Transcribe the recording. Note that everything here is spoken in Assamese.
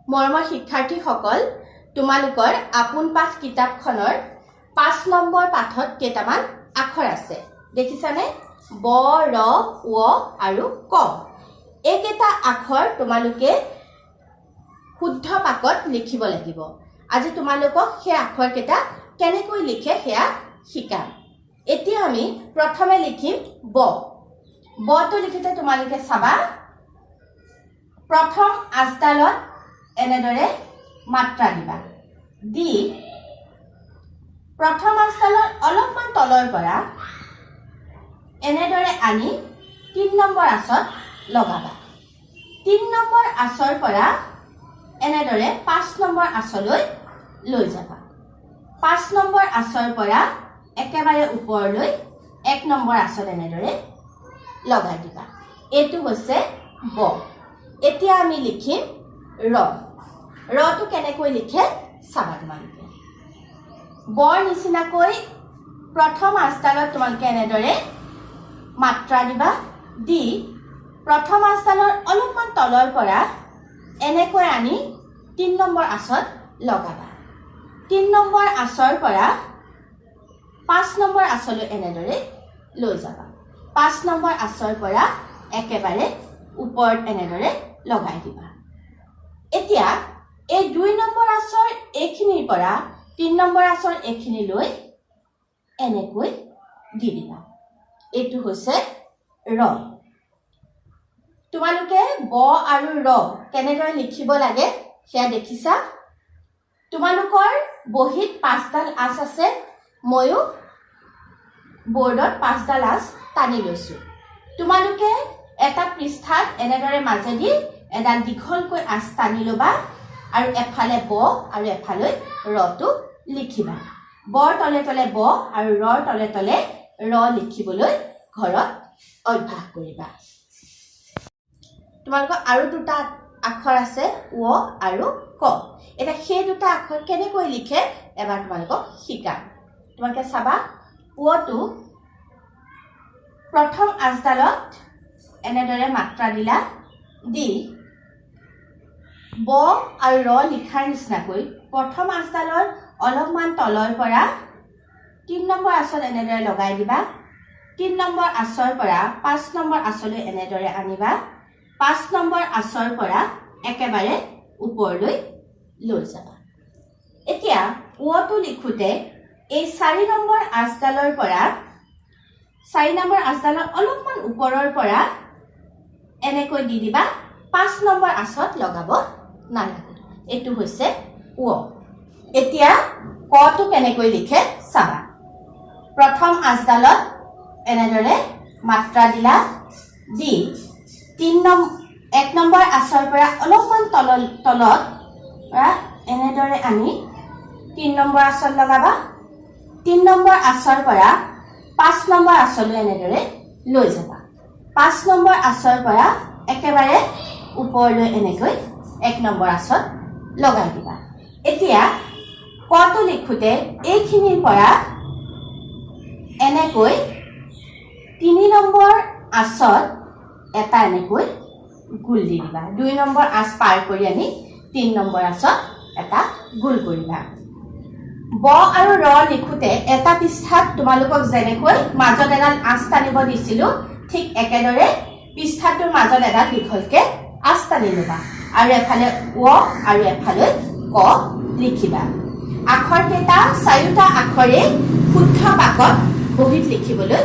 মৰমৰ শিক্ষাৰ্থীসকল, তোমালোকৰ আপোন পাঠ কিতাপখনৰ 5 নম্বৰ পাঠত কেইটামান আখৰ আছে। দেখিছানে? ব, ৰ, ৱ আৰু ক। এইকেইটা আখৰ তোমালোকে শুদ্ধ পাকত লিখিব লাগিব। আজি তোমালোকক সেই আখৰকেইটা কেনেকৈ লিখে সেয়া শিকাম। এতিয়া আমি প্ৰথমে লিখিম ব। বটো লিখোতে তোমালোকে চাবা, প্ৰথম আঁচডালত এনেদৰে মাত্ৰা দিবা। দি প্ৰথম আঁচডালৰ অলপমান তলৰ পৰা এনেদৰে আনি 3 নম্বৰ আঁচত লগাবা। 3 নম্বৰ আঁচৰ পৰা এনেদৰে 5 নম্বৰ আঁচলৈ লৈ যাবা। 5 নম্বৰ আঁচৰ পৰা একেবাৰে ওপৰলৈ 1 নম্বৰ আঁচত এনেদৰে লগাই দিবা। এইটো হৈছে ব। এতিয়া আমি লিখিম ৰ। ৰটো কেনেকৈ লিখে চাবা তোমালোকে। বৰ নিচিনাকৈ প্ৰথম আঁচডালত তোমালোকে এনেদৰে মাত্ৰা দিবা। দি প্ৰথম আঁচডালৰ অলপমান তলৰ পৰা এনেকৈ আনি 3 নম্বৰ আঁচত লগাবা। 3 নম্বৰ আঁচৰ পৰা 5 নম্বৰ আঁচলৈ এনেদৰে লৈ যাবা। 5 নম্বৰ আঁচৰ পৰা একেবাৰে ওপৰত এনেদৰে লগাই দিবা। এতিয়া এই 2 নম্বৰ আঁচৰ এইখিনিৰ পৰা 3 নম্বৰ আঁচৰ এইখিনিলৈ এনেকৈ দি দিবা। এইটো হৈছে ৰ। তোমালোকে ব আৰু ৰ কেনেদৰে লিখিব লাগে সেয়া দেখিছা। তোমালোকৰ বহীত 5ডাল আঁচ আছে, ময়ো বৰ্ডত 5ডাল আঁচ টানি লৈছো। তোমালোকে এটা পৃষ্ঠাত এনেদৰে মাজেদি এডাল দীঘলকৈ আঁচ টানি ল'বা আৰু এফালে ব আৰু এফালে ৰটো লিখিবা। বৰ তলে তলে ব আৰু ৰৰ তলে তলে ৰ লিখিবলৈ ঘৰত অভ্যাস কৰিবা। তোমালোকৰ আৰু 2টা আখৰ আছে, ৱ আৰু ক। এতিয়া সেই 2টা আখৰ কেনেকৈ লিখে এবাৰ তোমালোকক শিকাম। তোমালোকে চাবা, ৱটো প্ৰথম আঁচডালত এনেদৰে মাত্ৰা দিলা। দি ব আৰু ৰ লিখাৰ নিচিনাকৈ প্ৰথম আঁচডালৰ অলপমান তলৰ পৰা 3 নম্বৰ আঁচত এনেদৰে লগাই দিবা। 3 নম্বৰ আঁচৰ পৰা 5 নম্বৰ আঁচলৈ এনেদৰে আনিবা। 5 নম্বৰ আঁচৰ পৰা একেবাৰে ওপৰলৈ লৈ যাবা। এতিয়া ৱটো লিখোতে এই 4 নম্বৰ আঁচডালৰ পৰা 4 নম্বৰ আঁচডালৰ অলপমান ওপৰৰ পৰা এনেকৈ দি দিবা। 5 নম্বৰ আঁচত লগাব নালাগে। এইটো হৈছে ৱ। এতিয়া কটো কেনেকৈ লিখে চাবা। প্ৰথম আঁচডালত এনেদৰে মাত্ৰা দিলা। দি 1 নম্বৰ আঁচৰ পৰা অলপমান তলত এনেদৰে আনি 3 নম্বৰ আঁচত লগাবা। 3 নম্বৰ আঁচৰ পৰা 5 নম্বৰ আঁচলৈ এনেদৰে লৈ যাবা। 5 নম্বৰ আঁচৰ পৰা একেবাৰে ওপৰলৈ এনেকৈ 1 নম্বৰ আঁচত লগাই দিবা। এতিয়া কটো লিখোতে এইখিনিৰ পৰা এনেকৈ 3 নম্বৰ আঁচত এটা এনেকৈ গোল দি দিবা। 2 নম্বৰ আঁচ পাৰ কৰি আনি 3 নম্বৰ আঁচত এটা গোল কৰিবা। ব আৰু ৰ লিখোতে এটা পৃষ্ঠাত তোমালোকক যেনেকৈ মাজত এডাল আঁচ টানিব দিছিলো, ঠিক একেদৰে পৃষ্ঠাটোৰ মাজত এডাল দীঘলকে আঁচ টানি ল'বা আৰু এফালে ৱ আৰু এফালে ক লিখিবা। আখৰকেইটা 4টা আখৰে শুদ্ধ পাকত বহীত লিখিবলৈ